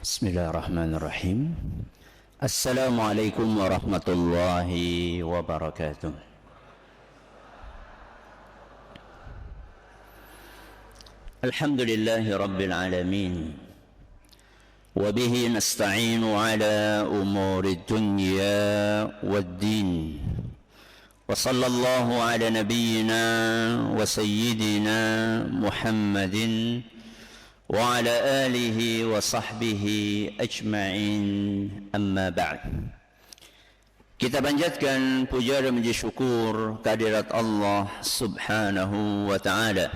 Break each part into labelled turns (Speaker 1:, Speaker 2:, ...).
Speaker 1: Bismillahirrahmanirrahim. Assalamualaikum warahmatullahi wabarakatuh. Alhamdulillahi rabbil alamin. Wabihi nasta'inu ala umuri dunya waddin. Wa sallallahu ala nabiyyina wa sayyidina Muhammadin wa ala alihi wa sahbihi ajma'in, amma ba'd. Kita panjatkan puja dan puji syukur kehadirat Allah subhanahu wa ta'ala.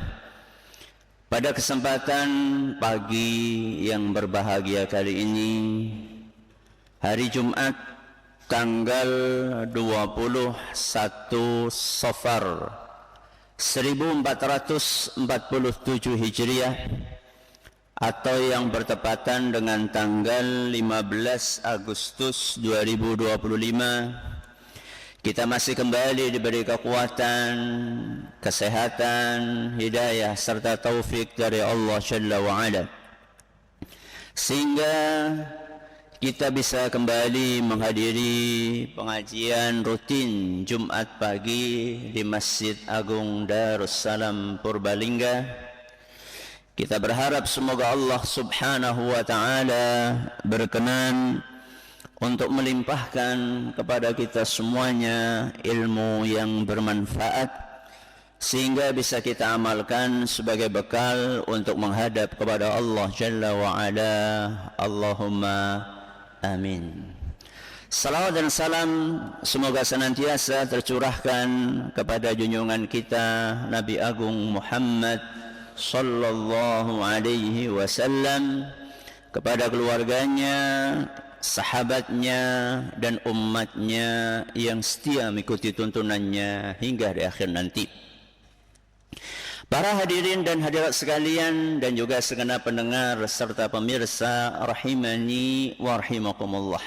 Speaker 1: Pada kesempatan pagi yang berbahagia kali ini, hari Jumat tanggal 21 Safar 1447 Hijriah, atau yang bertepatan dengan tanggal 15 Agustus 2025, kita masih kembali diberi kekuatan, kesehatan, hidayah serta taufik dari Allah Jalla wa'ala, sehingga kita bisa kembali menghadiri pengajian rutin Jumat pagi di Masjid Agung Darussalam Purbalingga. Kita berharap semoga Allah subhanahu wa ta'ala berkenan untuk melimpahkan kepada kita semuanya ilmu yang bermanfaat, sehingga bisa kita amalkan sebagai bekal untuk menghadap kepada Allah Jalla wa'ala. Allahumma amin. Salawat dan salam semoga senantiasa tercurahkan kepada junjungan kita Nabi Agung Muhammad sallallahu alaihi wasallam, kepada keluarganya, sahabatnya, dan umatnya yang setia mengikuti tuntunannya hingga di akhir nanti. Para hadirin dan hadirat sekalian, dan juga segenap pendengar serta pemirsa rahimani wa rahimakumullah.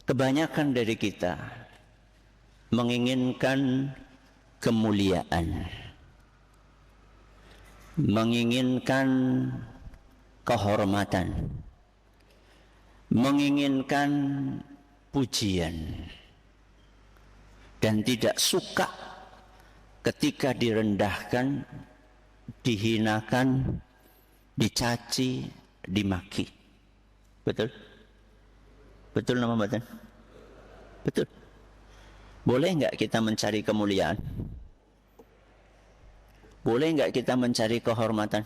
Speaker 1: Kebanyakan dari kita menginginkan kemuliaan, menginginkan kehormatan, menginginkan pujian, dan tidak suka ketika direndahkan, dihinakan, dicaci, dimaki. Betul? Betul nama badan? Betul. Boleh enggak kita mencari kemuliaan? Boleh enggak kita mencari kehormatan?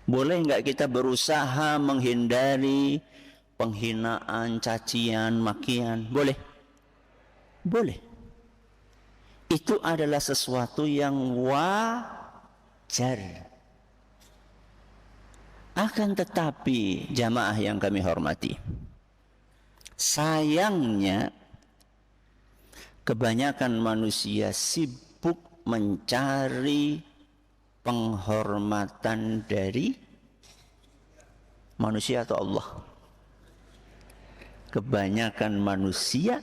Speaker 1: Boleh enggak kita berusaha menghindari penghinaan, cacian, makian? Boleh? Boleh. Itu adalah sesuatu yang wajar. Akan tetapi jamaah yang kami hormati, sayangnya kebanyakan manusia sibuk mencari penghormatan dari manusia atau Allah. Kebanyakan manusia,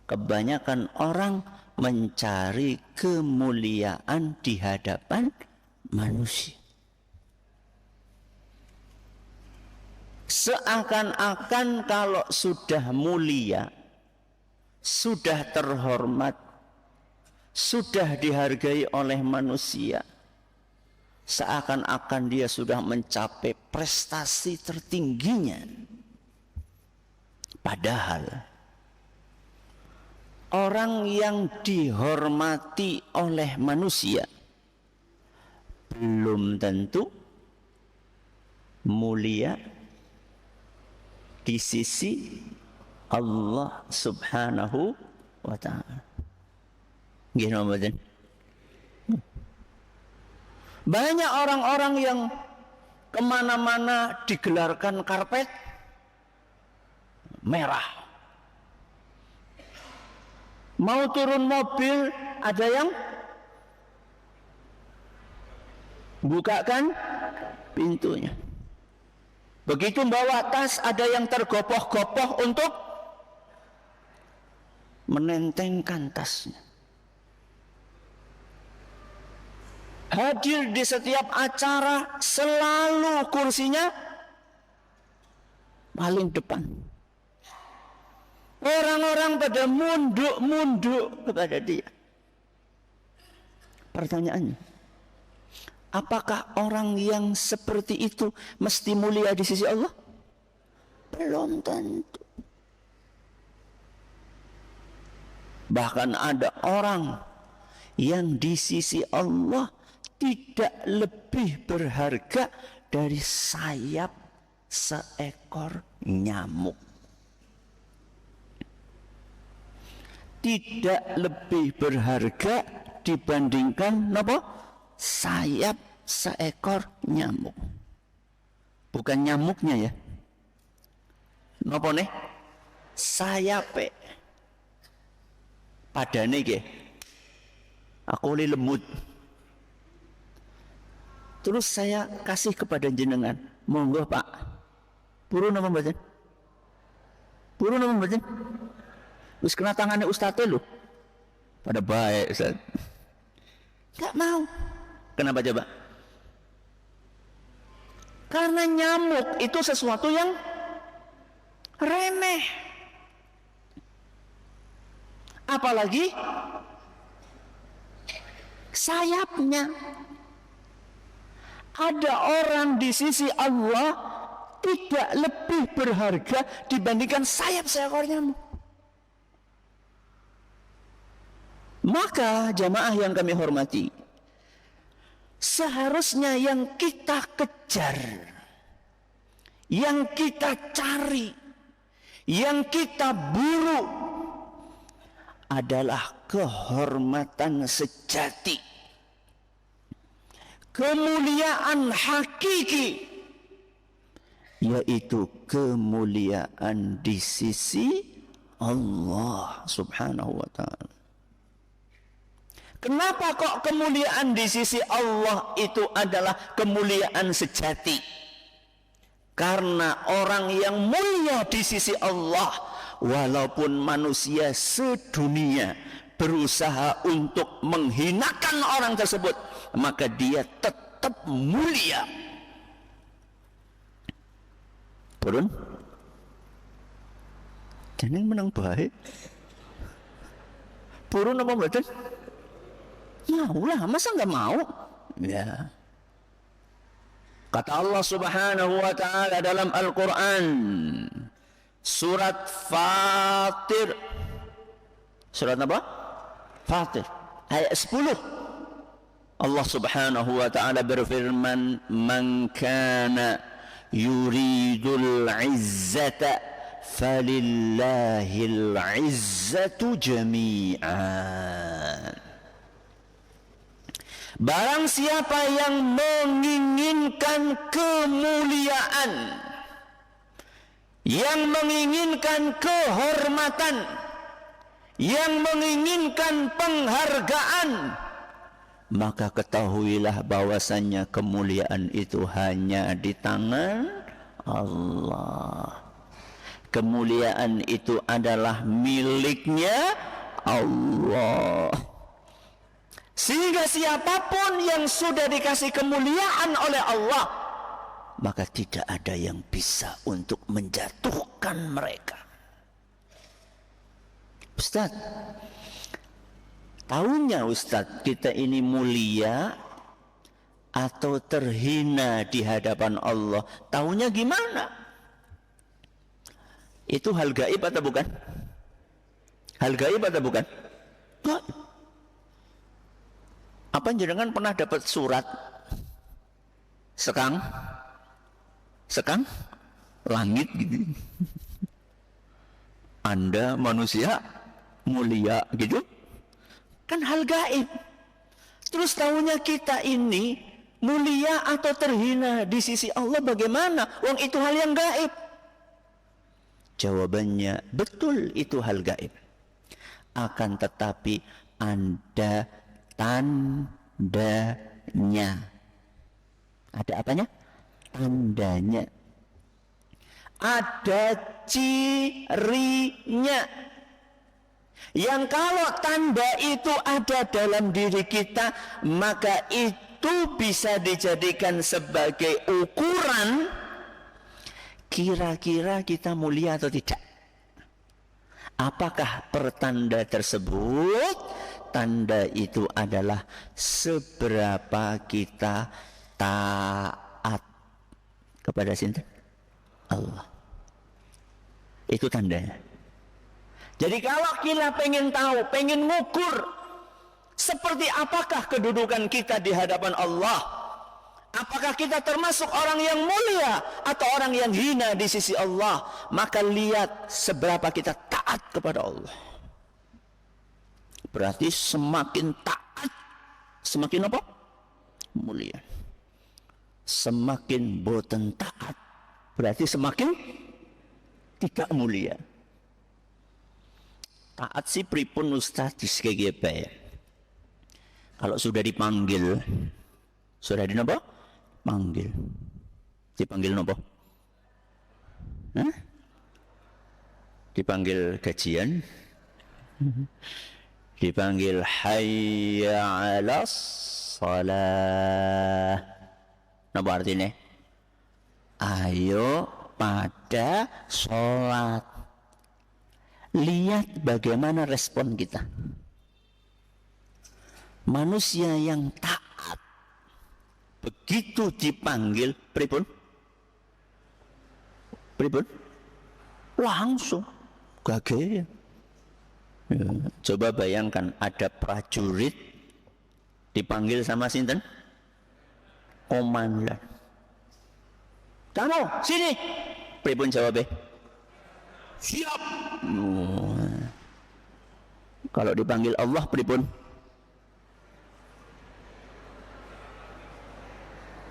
Speaker 1: kebanyakan orang mencari kemuliaan di hadapan manusia. Seakan-akan kalau sudah mulia, sudah terhormat, sudah dihargai oleh manusia, seakan-akan dia sudah mencapai prestasi tertingginya. Padahal orang yang dihormati oleh manusia belum tentu mulia di sisi Allah subhanahu wa ta'ala. Banyak orang-orang yang kemana-mana digelarkan karpet merah. Mau turun mobil ada yang bukakan pintunya. Begitu bawa tas ada yang tergopoh-gopoh untuk menentengkan tasnya. hadir di setiap acara, selalu kursinya paling depan. Orang-orang pada munduk-munduk kepada dia. Pertanyaannya, apakah orang yang seperti itu mesti mulia di sisi Allah? Belum tentu. Bahkan ada orang yang di sisi Allah tidak lebih berharga dari sayap seekor nyamuk. Tidak lebih berharga dibandingkan apa? Sayap seekor nyamuk. Bukan nyamuknya ya. Napa nih? Sayape. Padane nggih. Aku lemut. Terus saya kasih kepada jenengan. Monggo Pak. Purun apa mboten? Purun apa mboten? Wis kena tangannya Ustadz lho. Pada baik Ustaz. Gak mau. Kenapa coba? Karena nyamuk itu sesuatu yang remeh. Apalagi sayapnya. Ada orang di sisi Allah tidak lebih berharga dibandingkan sayap seekor nyamuk. Maka jamaah yang kami hormati, seharusnya yang kita kejar, yang kita cari, yang kita buru adalah kehormatan sejati, kemuliaan hakiki, yaitu kemuliaan di sisi Allah subhanahu wa ta'ala. Kenapa kok kemuliaan di sisi Allah itu adalah kemuliaan sejati? Karena orang yang mulia di sisi Allah, walaupun manusia sedunia berusaha untuk menghinakan orang tersebut, maka dia tetap mulia. Turun? Jangan menang baik. Turun apa mboten? Maulah, masa nggak mau? Ya. Kata Allah Subhanahu wa ta'ala dalam Al-Quran, surat Fatir. Surat apa? Fatir. Ayat 10. Allah Subhanahu wa ta'ala berfirman, "Man kana yuridul izzata falillahil izzatu jami'an." Barang siapa yang menginginkan kemuliaan, yang menginginkan kehormatan, yang menginginkan penghargaan, maka ketahuilah bahwasannya kemuliaan itu hanya di tangan Allah. Kemuliaan itu adalah miliknya Allah. Sehingga siapapun yang sudah dikasih kemuliaan oleh Allah, maka tidak ada yang bisa untuk menjatuhkan mereka. Ustaz, tahunya Ustaz kita ini mulia atau terhina di hadapan Allah? Tahunya gimana? Itu hal gaib atau bukan? Hal gaib atau bukan? Gaib. Apa jenengan pernah dapat surat sekang langit gitu? Anda manusia mulia gitu? Kan hal gaib. Terus tahunya kita ini mulia atau terhina di sisi Allah bagaimana? Wong itu hal yang gaib. Jawabannya betul, itu hal gaib. Akan tetapi Anda tandanya. Ada apanya? Tandanya. Ada cirinya. Yang kalau tanda itu ada dalam diri kita, maka itu itu bisa dijadikan sebagai ukuran kira-kira kita mulia atau tidak. Apakah pertanda tersebut, tanda itu adalah seberapa kita taat kepada sinten? Allah. Itu tandanya. Jadi kalau kita pengen tahu, pengen ngukur seperti apakah kedudukan kita di hadapan Allah, apakah kita termasuk orang yang mulia atau orang yang hina di sisi Allah, maka lihat seberapa kita taat kepada Allah. Berarti semakin taat, semakin apa? Mulia. Semakin boten taat, berarti semakin tidak mulia. Taat si pripun Ustaz disegege ya. Kalau sudah dipanggil, sudah dinapa? Panggil. Dipanggil napa? Hah? Dipanggil gajian. Dipanggil hayya 'alas shalah. Napa artinya? Ayo pada sholat. Lihat bagaimana respon kita. Manusia yang taat begitu dipanggil pripun? Langsung gageh. Ya, coba bayangkan ada prajurit dipanggil sama sinten? Komandan. Kamu sini. Pripun jawabnya? Siap. Kalau dipanggil Allah pripun?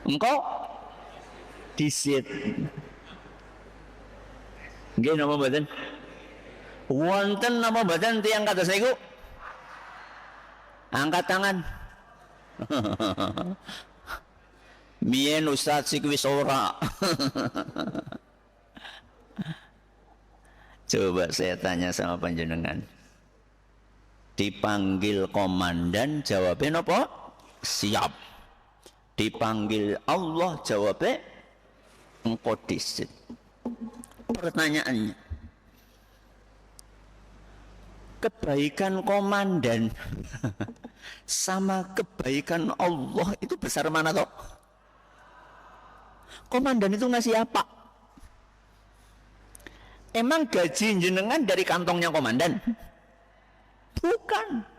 Speaker 1: Engkau disit. Nggih napa mboten? Wonten napa mboten tiyang kados niku? Angkat tangan. Mien Ustaz sik wis ora. Coba saya tanya sama panjenengan. Dipanggil komandan jawabnya napa? Siap. Dipanggil Allah jawabnya engkau disit. Pertanyaannya, kebaikan komandan sama kebaikan Allah itu besar mana toh? Komandan itu ngasih apa? Emang gaji jenengan dari kantongnya komandan? Bukan.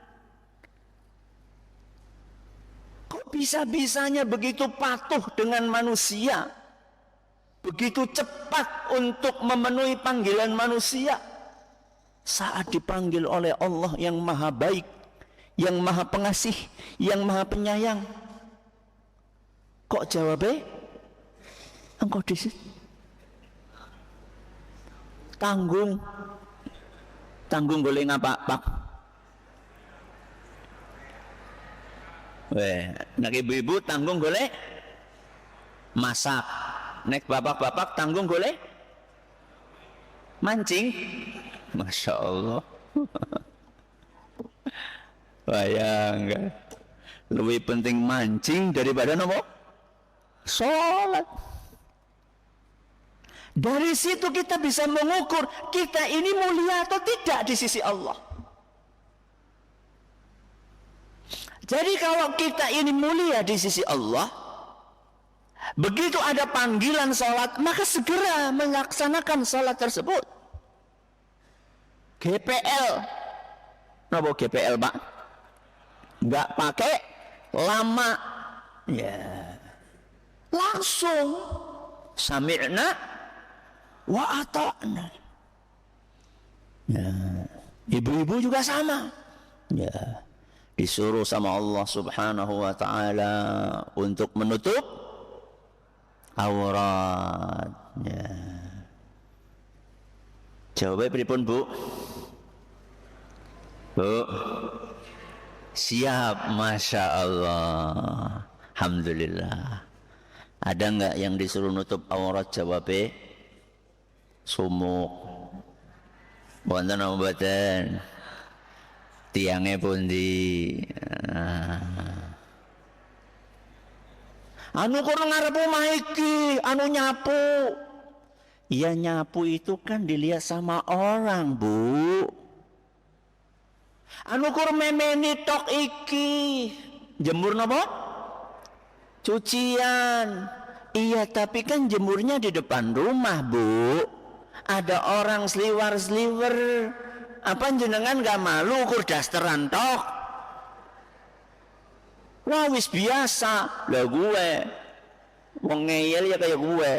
Speaker 1: Kok bisa-bisanya begitu patuh dengan manusia, begitu cepat untuk memenuhi panggilan manusia saat dipanggil oleh Allah yang maha baik, yang maha pengasih, yang maha penyayang? Kok jawabnya engkau disit? Tanggung boleh ngapa pak? Weh, nak ibu-ibu tanggung boleh masak, nek bapak-bapak tanggung boleh mancing. Masya Allah. Bayangkan, lebih penting mancing daripada nopo sholat. Dari situ kita bisa mengukur kita ini mulia atau tidak di sisi Allah. Jadi kalau kita ini mulia di sisi Allah, begitu ada panggilan sholat, maka segera melaksanakan sholat tersebut. GPL, kenapa GPL pak? Nggak pakai lama, ya langsung sami'na wa ata'na. Ya, ibu-ibu juga sama. Ya. Disuruh sama Allah subhanahu wa ta'ala untuk menutup aurat. Ya. Jawabnya pripun bu? Bu, siap, Masya Allah. Alhamdulillah. Ada nggak yang disuruh nutup aurat? Jawabnya sumuk. Wonten apa mboten? Tiangnya pundi? Anu kurang ngarep omah iki, anu nyapu. Ya nyapu itu kan dilihat sama orang, Bu. Anu kur memeni tok iki. Jemur napa? Cucian. Iya, tapi kan jemurnya di depan rumah, Bu. Ada orang sliwer-sliwer. Apa jenengan gak malu kur dasteran tok? Wah, wis biasa. Lah gue wong ngeyel ya kayak gue.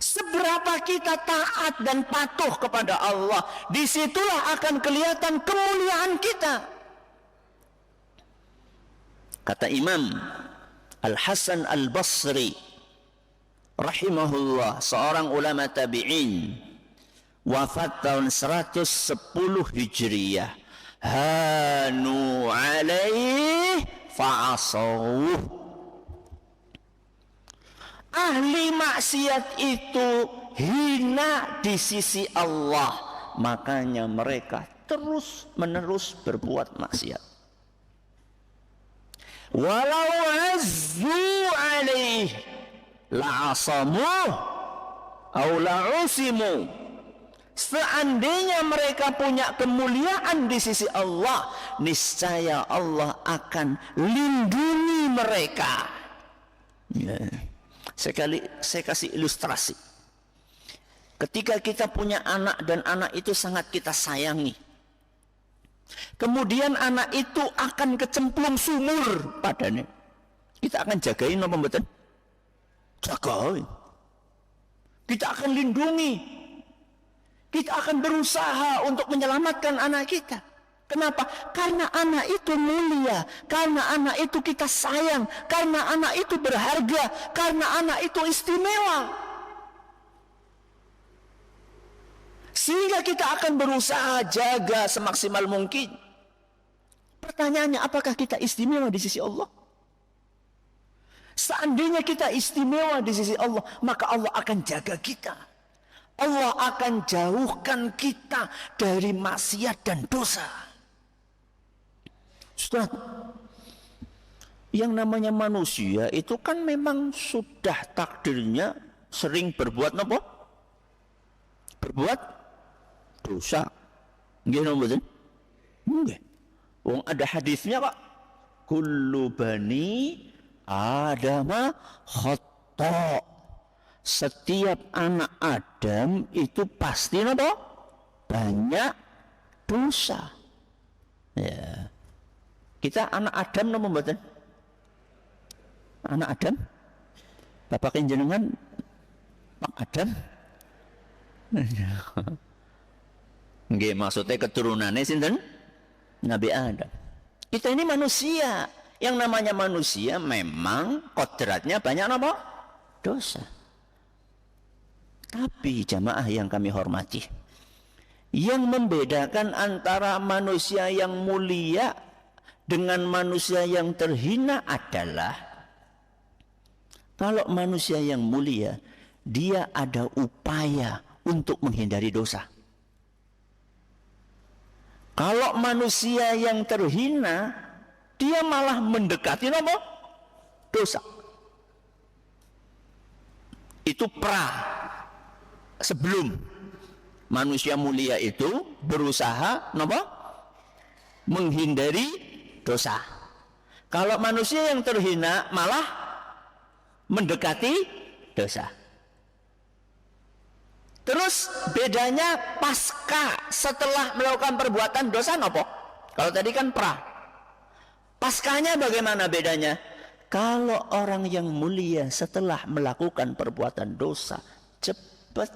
Speaker 1: Seberapa kita taat dan patuh kepada Allah, disitulah akan kelihatan kemuliaan kita. Kata Imam Al-Hasan Al-Basri rahimahullah, seorang ulama tabi'in, wafat tahun 110 Hijriyah. Hanu alaih fa'asawuh. Ahli maksiat itu hina di sisi Allah, makanya mereka terus menerus berbuat maksiat. Walau azzu alaih la'asamuh au la'usimu. Seandainya mereka punya kemuliaan di sisi Allah, niscaya Allah akan lindungi mereka. Saya kasih ilustrasi. Ketika kita punya anak dan anak itu sangat kita sayangi, kemudian anak itu akan kecemplung sumur padanya, kita akan jagain apa mboten? Jagain. Kita akan lindungi. Kita akan berusaha untuk menyelamatkan anak kita. Kenapa? Karena anak itu mulia, karena anak itu kita sayang, karena anak itu berharga, karena anak itu istimewa. Sehingga kita akan berusaha jaga semaksimal mungkin. Pertanyaannya, apakah kita istimewa di sisi Allah? Seandainya kita istimewa di sisi Allah, maka Allah akan jaga kita. Allah akan jauhkan kita dari maksiat dan dosa. Ustaz, yang namanya manusia itu kan memang sudah takdirnya sering berbuat apa? Berbuat dosa. Nggih napa mboten? Nggih. Wong ada hadisnya, Pak. Kullu bani Adama khata'. Setiap anak Adam itu pasti apa? Banyak dosa. Ya. Kita anak Adam napa mboten? Anak Adam? Bapak jenengan Pak Adam? Nggih, maksudnya keturunannya sinten? Nabi Adam. Kita ini manusia. Yang namanya manusia memang kodratnya banyak apa? Dosa. Tapi jamaah yang kami hormati, yang membedakan antara manusia yang mulia dengan manusia yang terhina adalah, kalau manusia yang mulia, dia ada upaya untuk menghindari dosa. Kalau manusia yang terhina, dia malah mendekati apa? Dosa. Itu sebelum manusia mulia itu berusaha apa? Menghindari dosa. Kalau manusia yang terhina malah mendekati dosa. Terus bedanya pasca setelah melakukan perbuatan dosa nopo? Kalau tadi kan Paskanya bagaimana bedanya? Kalau orang yang mulia setelah melakukan perbuatan dosa, cepat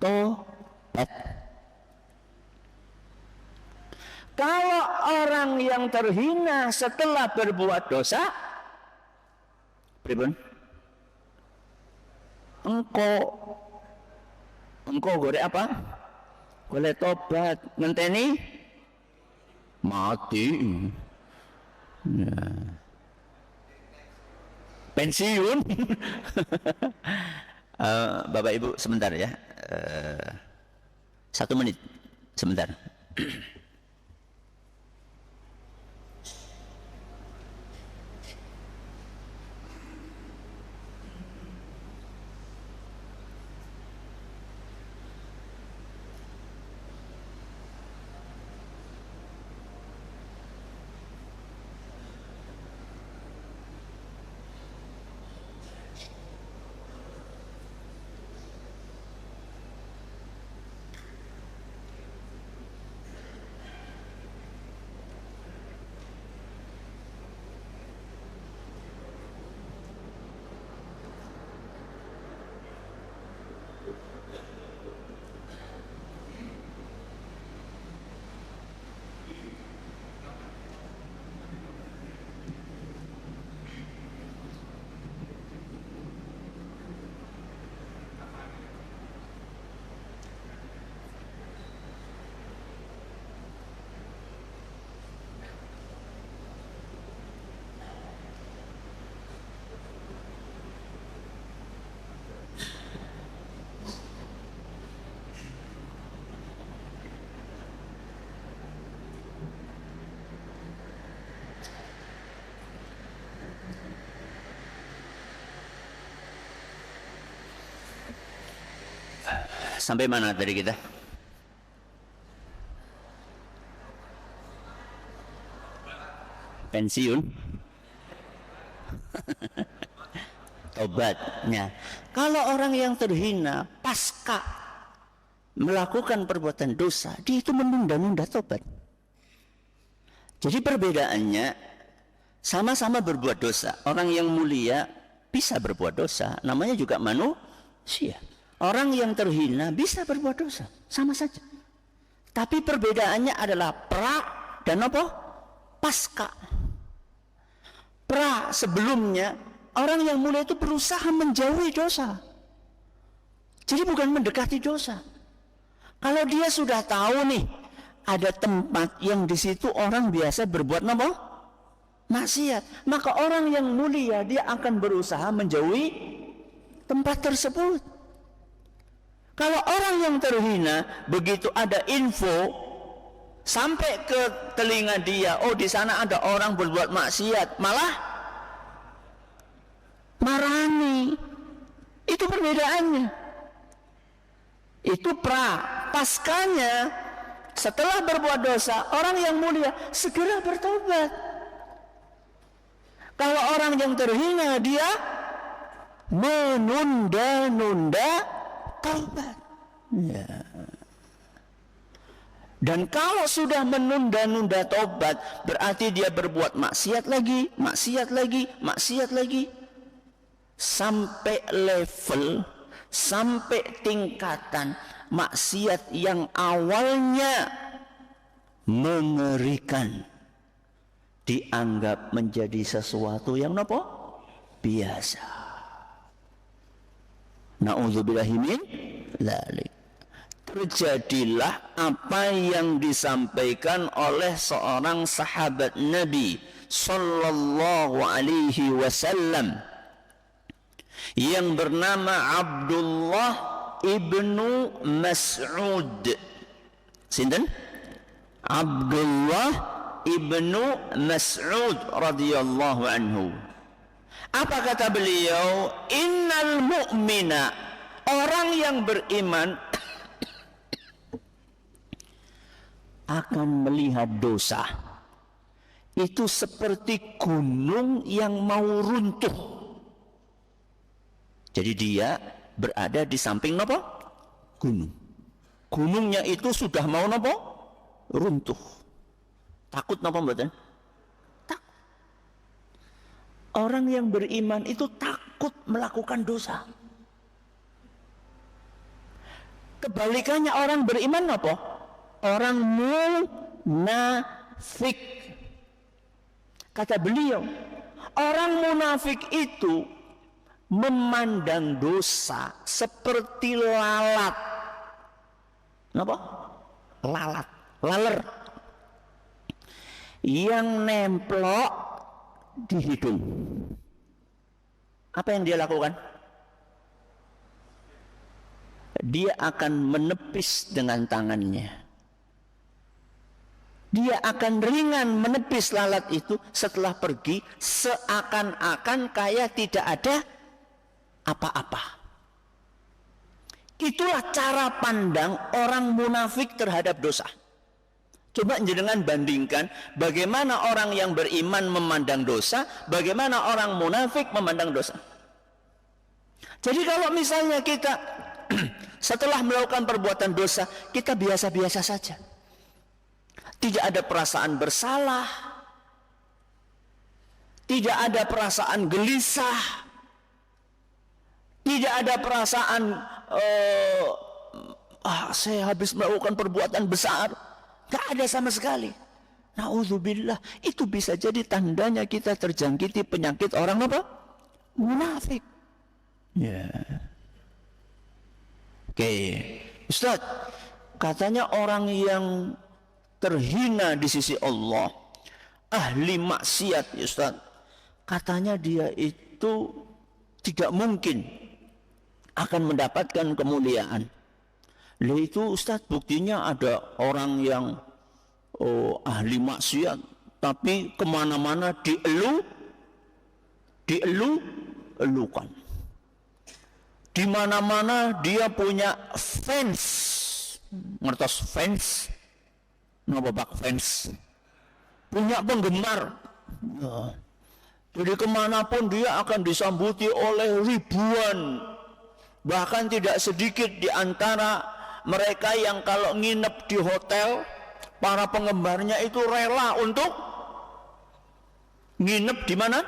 Speaker 1: tobat. Kalau orang yang terhina setelah berbuat dosa, pripun? Engko golek apa? Golek tobat, ngenteni mati. Ya. Pensiun. Bapak Ibu sebentar ya. 1 menit sebentar. Sampai mana tadi kita? Pensiun. Tobatnya. Kalau orang yang terhina pasca melakukan perbuatan dosa, dia itu menunda-nunda tobat. Jadi perbedaannya, sama-sama berbuat dosa. Orang yang mulia bisa berbuat dosa, namanya juga manusia. Orang yang terhina bisa berbuat dosa, sama saja. Tapi perbedaannya adalah pra dan apa? Pasca. Pra sebelumnya, orang yang mulia itu berusaha menjauhi dosa. Jadi bukan mendekati dosa. Kalau dia sudah tahu nih, ada tempat yang di situ orang biasa berbuat apa? Maksiat. Maka orang yang mulia dia akan berusaha menjauhi tempat tersebut. Kalau orang yang terhina, begitu ada info sampai ke telinga dia, oh di sana ada orang berbuat maksiat, malah marani. Itu perbedaannya. Itu pra. Paskanya, setelah berbuat dosa, orang yang mulia segera bertobat. Kalau orang yang terhina, dia menunda-nunda taubat. Ya. Dan kalau sudah menunda-nunda taubat, berarti dia berbuat maksiat lagi, maksiat lagi, maksiat lagi, sampai level, sampai tingkatan maksiat yang awalnya mengerikan dianggap menjadi sesuatu yang apa? Biasa. Na'udzubillahi min dzalik. Terjadilah apa yang disampaikan oleh seorang sahabat Nabi sallallahu alaihi wasallam yang bernama Abdullah ibnu Mas'ud. Sinten? Abdullah ibnu Mas'ud radhiyallahu anhu. Apa kata beliau? Innal mu'mina, orang yang beriman akan melihat dosa itu seperti gunung yang mau runtuh. Jadi dia berada di samping apa? Gunung. Gunungnya itu sudah mau apa? Runtuh. Takut apa mboten? Orang yang beriman itu takut melakukan dosa. Kebalikannya orang beriman apa? Orang munafik. Kata beliau, orang munafik itu memandang dosa seperti lalat. Apa? Lalat, laler. Yang nemplok di hidung. Apa yang dia lakukan? Dia akan menepis dengan tangannya. dia akan ringan menepis lalat itu setelah pergi seakan-akan kayak tidak ada apa-apa. Itulah cara pandang orang munafik terhadap dosa. Coba jenengan bandingkan bagaimana orang yang beriman memandang dosa, bagaimana orang munafik memandang dosa. Jadi kalau misalnya kita setelah melakukan perbuatan dosa, kita biasa-biasa saja. Tidak ada perasaan bersalah, tidak ada perasaan gelisah, tidak ada perasaan saya habis melakukan perbuatan besar. Tidak ada sama sekali. Na'udzubillah. Itu bisa jadi tandanya kita terjangkiti penyakit orang apa? Munafik. Ya. Oke. Ustaz, katanya orang yang terhina di sisi Allah, ahli maksiat, ya Ustaz, katanya dia itu tidak mungkin akan mendapatkan kemuliaan. Lah itu Ustaz, buktinya ada orang yang ahli maksiat tapi kemana-mana dielukan. Di mana-mana dia punya fans. Ngertos fans? Napa bak fans? Punya penggemar. Ya. Jadi kemanapun dia akan disambuti oleh ribuan. Bahkan tidak sedikit di antara mereka yang kalau nginep di hotel, para penggemarnya itu rela untuk nginep di mana?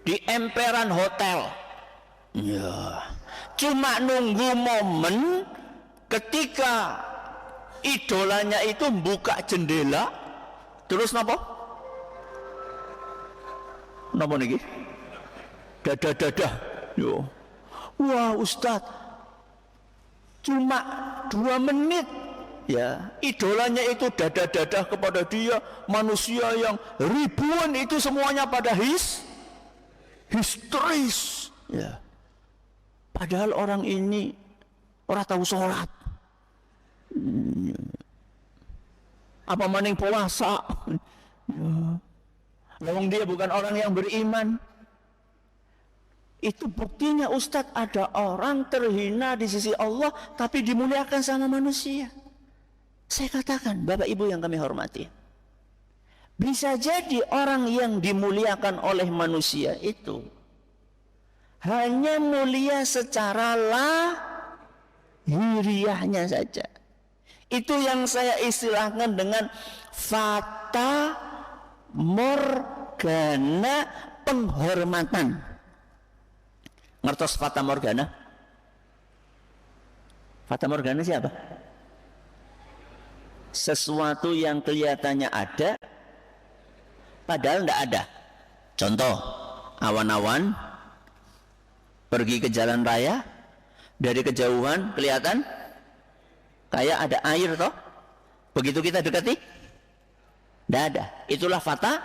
Speaker 1: Di emperan hotel. Ya. Cuma nunggu momen ketika idolanya itu buka jendela, terus napa? Napa niki? Dadah. Yo. Wah, Ustadz, cuma 2 menit ya, idolanya itu dadah kepada dia, manusia yang ribuan itu semuanya pada histeris ya. Padahal orang ini orang tahu sholat, apa maning puasa ya. Memang dia bukan orang yang beriman. Itu buktinya Ustadz, ada orang terhina di sisi Allah tapi dimuliakan sama manusia. Saya katakan, Bapak Ibu yang kami hormati, bisa jadi orang yang dimuliakan oleh manusia itu hanya mulia secara lahiriahnya saja. Itu yang saya istilahkan dengan fata morgana penghormatan. Ngertos fata morgana? Fata morgana siapa? Sesuatu yang kelihatannya ada padahal tidak ada. Contoh, awan-awan pergi ke jalan raya, dari kejauhan kelihatan kayak ada air toh. Begitu kita dekati, tidak ada. Itulah fata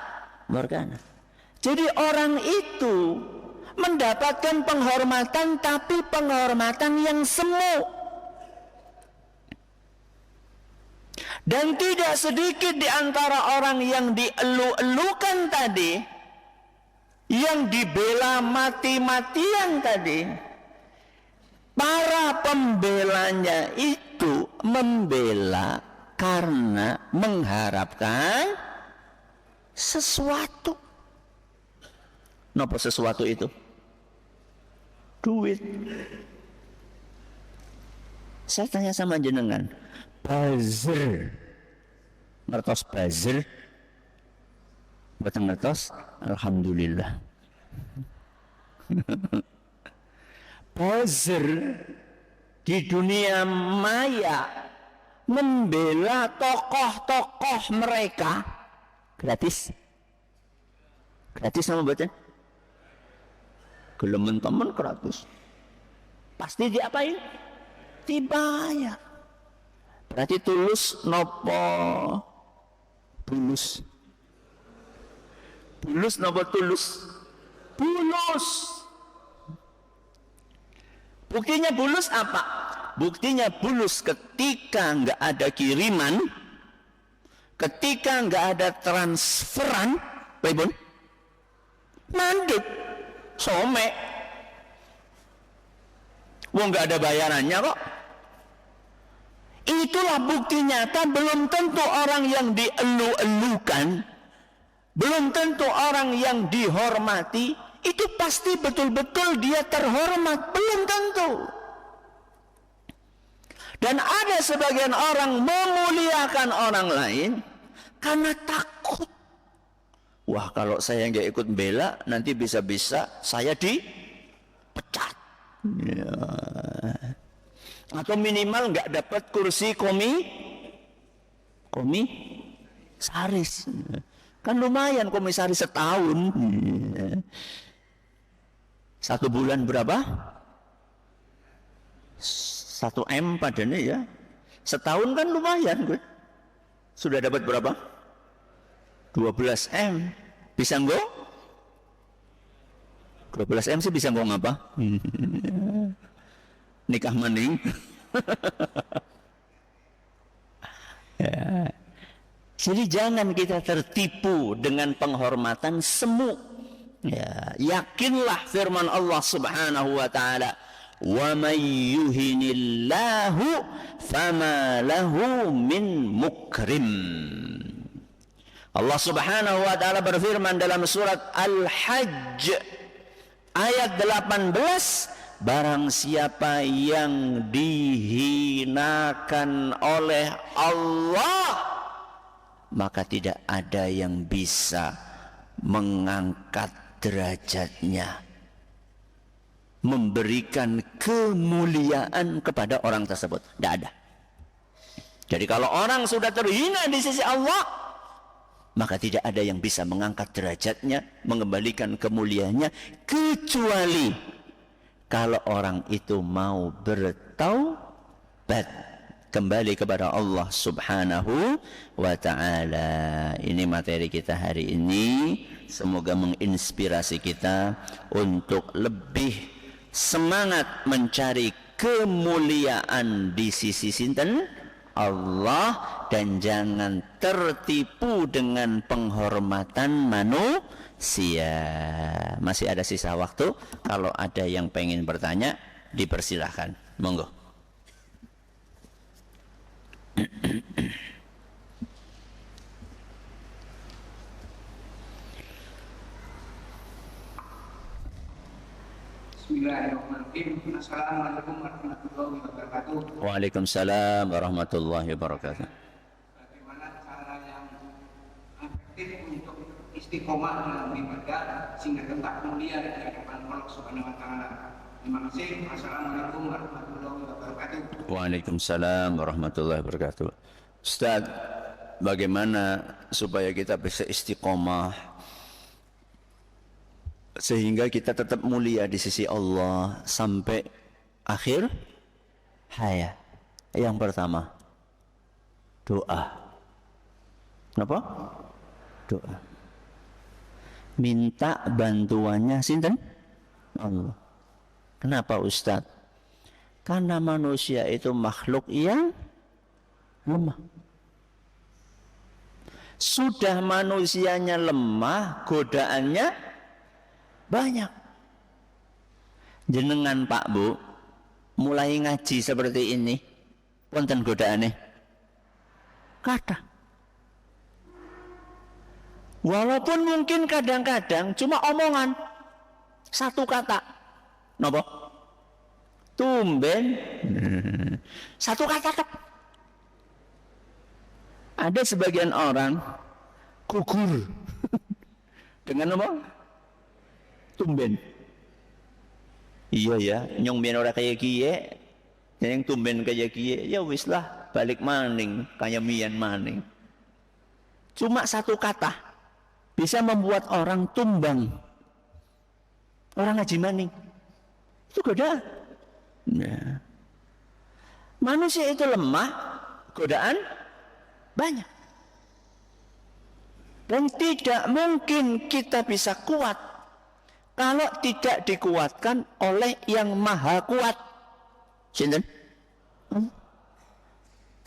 Speaker 1: morgana. Jadi orang itu mendapatkan penghormatan, tapi penghormatan yang semu. Dan tidak sedikit di antara orang yang dielu-elukan tadi, yang dibela mati-matian tadi, para pembelanya itu membela karena mengharapkan sesuatu. Napa sesuatu itu? Duit. Saya tanya sama jenengan, buzzer, ngertos buzzer? Betul ngertos? Alhamdulillah. Buzzer di dunia maya membela tokoh-tokoh mereka gratis. Gratis sama baca? Gelemen temen gratis. Pasti diapain? Dibayar. Berarti tulus nopo bulus. Bulus nopo tulus? Bulus. Buktinya bulus apa? Buktinya bulus ketika nggak ada kiriman, Ketika nggak ada transferan, pripun? Mandek, somek. Wong nggak ada bayarannya kok. Itulah bukti nyata, belum tentu orang yang dielu-elukan, belum tentu orang yang dihormati, itu pasti betul-betul dia terhormat. Belum tentu. Dan ada sebagian orang memuliakan orang lain karena takut. Wah, kalau saya nggak ikut bela, nanti bisa-bisa saya dipecat. Ya. Atau minimal nggak dapat kursi komisaris. Kan lumayan komisaris setahun. 1 bulan berapa? 1 M padanya ya. Setahun kan lumayan gue. Sudah dapat berapa? 12 M. Bisa nggak? 12 M sih bisa nggak ngapa? Nikah maning. Ya. Jadi jangan kita tertipu dengan penghormatan semu. Ya, yakinlah firman Allah Subhanahu wa taala, "Wa may yuhinillahu fama lahu min mukrim." Allah Subhanahu wa taala berfirman dalam surat Al-Hajj ayat 18, barang siapa yang dihinakan oleh Allah, maka tidak ada yang bisa mengangkat derajatnya, memberikan kemuliaan kepada orang tersebut. Tidak ada. Jadi kalau orang sudah terhina di sisi Allah, maka tidak ada yang bisa mengangkat derajatnya, mengembalikan kemuliaannya, kecuali kalau orang itu mau bertaubat, kembali kepada Allah Subhanahu wa ta'ala. Ini materi kita hari ini. Semoga menginspirasi kita untuk lebih semangat mencari kemuliaan di sisi sinten Allah, dan jangan tertipu dengan penghormatan manusia. Masih ada sisa waktu. Kalau ada yang pengen bertanya, dipersilahkan. Monggo.
Speaker 2: Bismillahirrahmanirrahim. Assalamualaikum warahmatullahi wabarakatuh.
Speaker 1: Waalaikumsalam warahmatullahi wabarakatuh.
Speaker 2: Bagaimana cara yang efektif untuk istiqomah dalam ibadah sehingga tetap mulia di hadapan Allah Subhanahu wa taala? Terima kasih. Assalamualaikum warahmatullahi wabarakatuh.
Speaker 1: Waalaikumsalam warahmatullahi wabarakatuh. Ustaz, bagaimana supaya kita bisa istiqomah sehingga kita tetap mulia di sisi Allah sampai akhir hayat? Yang pertama, doa. Kenapa? Doa. Minta bantuannya sinten? Allah. Kenapa Ustaz? Karena manusia itu makhluk yang lemah. Sudah manusianya lemah, godaannya banyak. Jenengan Pak Bu mulai ngaji seperti ini, wonten godaane kata. Walaupun mungkin kadang-kadang cuma omongan satu kata. Napa? Tumben satu kata tok. Ada sebagian orang gugur dengan apa? Tumben. Iya ya, nyong biyen ora kaya kiye, yang tumben kaya kiye, ya wis lah, balik maning, kaya mian maning. Cuma satu kata bisa membuat orang tumbang. Orang ngaji maning. Itu godaan. Nah. Manusia itu lemah, godaan banyak. Dan tidak mungkin kita bisa kuat kalau tidak dikuatkan oleh yang maha kuat. Sinten?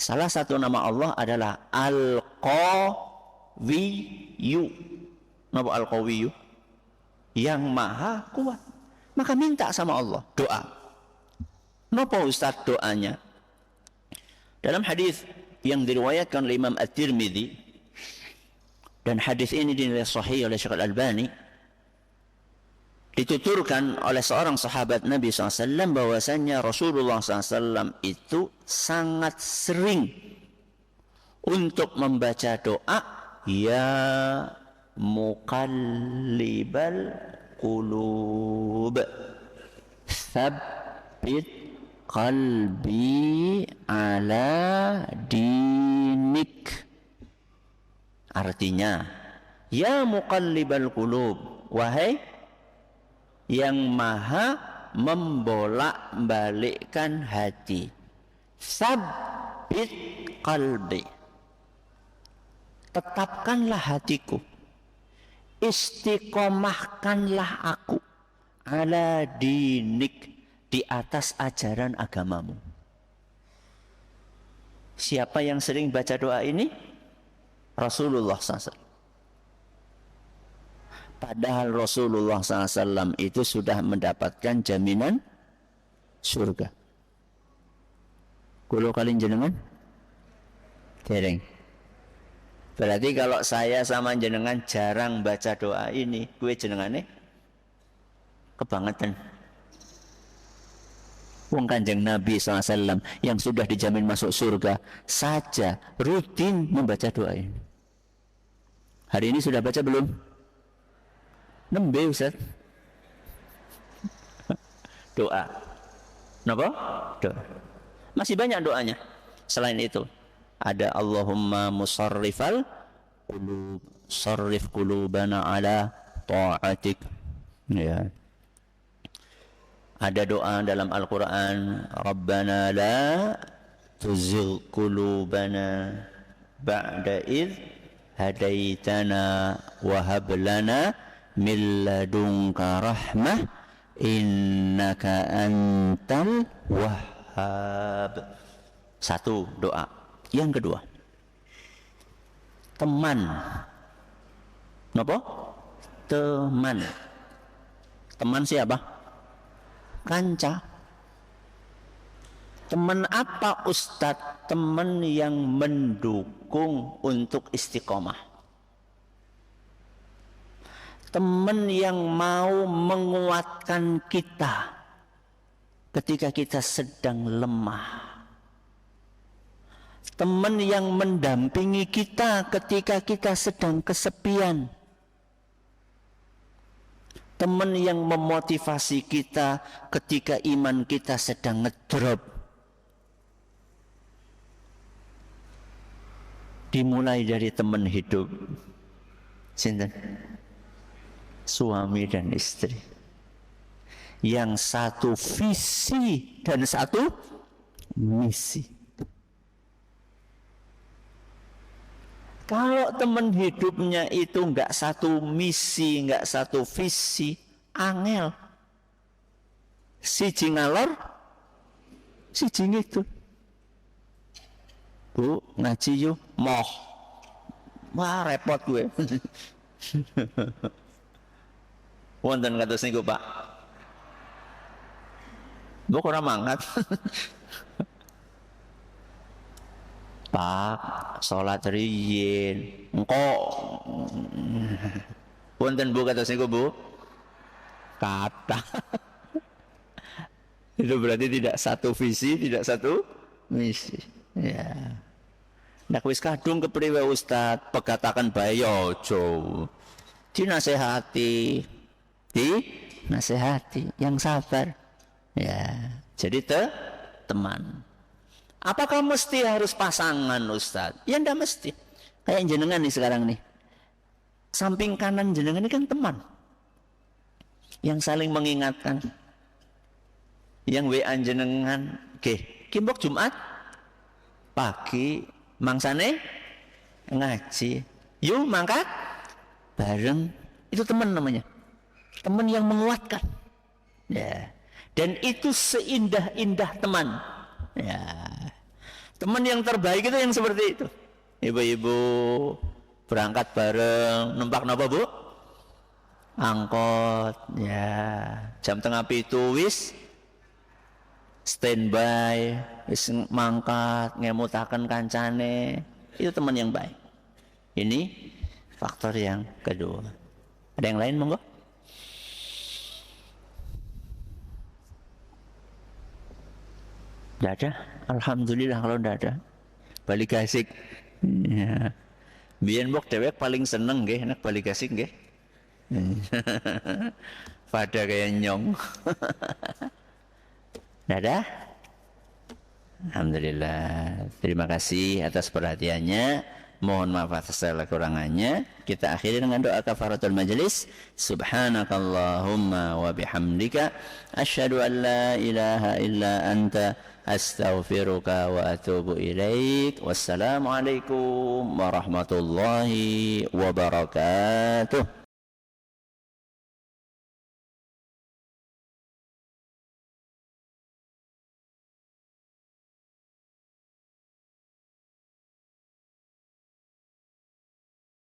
Speaker 1: Salah satu nama Allah adalah Al-Qawiyyu. Napa Al-Qawiyyu? Yang maha kuat. Maka minta sama Allah, doa. Napa Ustaz doanya? Dalam hadis yang diriwayatkan oleh Imam At-Tirmidzi, dan hadis ini dinilai sahih oleh Syekh Al-Albani, dituturkan oleh seorang sahabat Nabi SAW bahwasanya Rasulullah SAW itu sangat sering untuk membaca doa, ya muqallibal qulub tsabbit qalbi ala dinik. Artinya, ya muqallibal qulub, wahai yang maha membolak-balikkan hati, tsabbit qalbi, tetapkanlah hatiku, istiqomahkanlah aku, ala dinik, di atas ajaran agamamu. Siapa yang sering baca doa ini? Rasulullah SAW. Padahal Rasulullah SAW itu sudah mendapatkan jaminan surga. Kulo kalian jenengan? Dereng. Berarti kalau saya sama jenengan jarang baca doa ini, gue jenengannya kebangetan. Wong Kanjeng Nabi SAW yang sudah dijamin masuk surga saja rutin membaca doa ini. Hari ini sudah baca belum? Nembe Ustaz. Doa. Kenapa? Doa. Masih banyak doanya. Selain itu ada Allahumma musarrifal qulub, sarrif qulubana ala ta'atik. Ya. Ada doa dalam Al-Quran, Rabbana la tuzigh qulubana ba'da idh hadaitana wa hab lana min ladunka rahmah innaka antal wahhab. Satu doa. Yang kedua, teman. Napa? Teman. Teman siapa? Kanca. Teman apa Ustadz? Teman yang mendukung untuk istiqomah. Teman yang mau menguatkan kita ketika kita sedang lemah. Teman yang mendampingi kita ketika kita sedang kesepian. Teman yang memotivasi kita ketika iman kita sedang ngedrop. Dimulai dari teman hidup. Sinten? Suami dan istri. Yang satu visi dan satu misi. Kalau teman hidupnya itu enggak satu misi, enggak satu visi, angel. Siji ngalor, siji ngidul. Bu, ngaji yuk, moh. Wah, repot gue. Wonten kados niku, Pak. Bu ora mangkat. Pak, sholat riyin, engko. Wonten Bu kados niku, Bu? Kata. Itu berarti tidak satu visi, tidak satu misi. Ya. Ndak wis kadung kepriwe Ustaz, pegataken bae aja. Dinasehati. Dinasehati yang sabar. Ya, jadi teman. Apakah mesti harus pasangan Ustaz? Ya ndak mesti. Kayak jenengan nih sekarang nih. Samping kanan jenengan ini kan teman. Yang saling mengingatkan. Yang WA jenengan, "Nggih, kimbok Jumat pagi mangsane ngaji. Yuk mangkat bareng." Itu teman namanya. Teman yang menguatkan. Ya. Dan itu seindah-indah teman. Ya. Teman yang terbaik itu yang seperti itu. Ibu-ibu berangkat bareng, numpak napa Bu? Angkot, ya. Jam tengah pitu wis standby, wis mangkat, ngemutaken kancane. Itu teman yang baik. Ini faktor yang kedua. Ada yang lain monggo? Tidak ada? Alhamdulillah kalau tidak ada. Balik asik. Ya. Biyen mbok dewek paling seneng nggih nek balik asik nggih. Pada kayak nyong. Tidak ada? Alhamdulillah. Terima kasih atas perhatiannya. Mohon maaf atas segala kekurangannya. Kita akhiri dengan doa kafaratul majelis. Subhanakallahumma wa bihamdika asyhadu an la ilaha illa anta astaghfiruka wa atubu ilaik. Wassalamualaikum warahmatullahi wabarakatuh.